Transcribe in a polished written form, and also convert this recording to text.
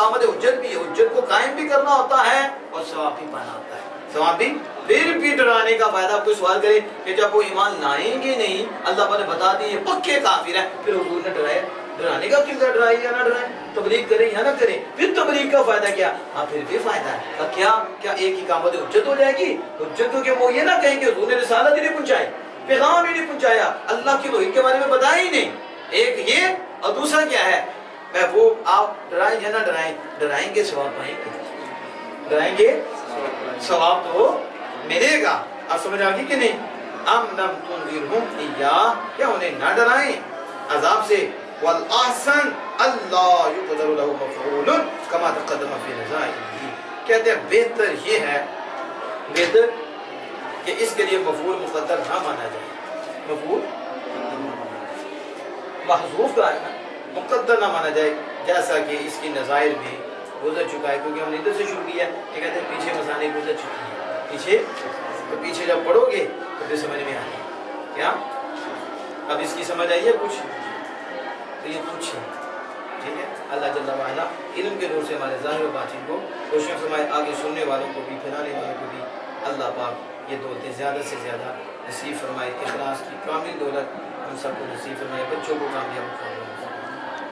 इकामत हुज्जत भी है, हुज्जत को कायम भी करना होता है और सवाब भी पाना होता है, सवाब भी। फिर भी डराने का फायदा, कोई सवाल करे कि जब वो ईमान लाएंगे नहीं, अल्लाह पाक ने बता दिए पक्के काफिर है, फिर हुजूर ने डराया, डराने का किरदार, डराए या ना डराए, तबलीग करें या ना करें, फिर तबलीग का फायदा क्या? हाँ फिर भी फायदा है। तो क्या क्या एक इकामत हुज्जत हो जाएगी? हुज्जत तो क्या वो ये ना कहेंगे हुजूर ने रिसालत ही नहीं पहुंचाई, पैगाम ही नहीं पहुंचाया, अल्लाह की तौहीद के बारे में बताया ही नहीं। एक ये, और दूसरा क्या है, वो आप डराएं या ना डराएं, डराएंगे सवाब पाएंगे, डराएंगे सवाब तो मिलेगा। आप समझ आ गई कि नहीं? हम नम तुनज़िरहुम इय्या, क्या उन्हें ना डराएं अजाब से। वल अहसन अल्लाह युक़दरु लहु मफ़ऊलुन कमा तक़द्दम फ़ी नज़ाइरिही, कहते हैं बेहतर ये है, बेहतर कि इसके लिए मफ़ऊल मुक़द्दर ना माना जाए, मफ़ऊल महज़ूफ़ का मुक़द्दर ना माना जाए, जैसा कि इसकी नज़ाइर भी गुज़र चुका है, क्योंकि हमने इधर से शुरू किया, ये कहते हैं पीछे मसाने गुज़र चुकी है, पीछे, तो पीछे जब पढ़ोगे तो फिर समझ में आएगा। क्या अब इसकी समझ आई है कुछ? तो ये कुछ है, ठीक है। अल्लाह जल्ला वाला इल्म के नूर से हमारे ज़ाहिर व बातिन को रोशन फरमाए, आगे सुनने वालों को भी, फैलाने वालों को भी अल्लाह पाक ये दौलतें ज़्यादा से ज़्यादा नसीब फरमाए, इखलास की कामिल दौलत हम सबको नसीब फरमाए, बच्चों को कामयाब फरमाए।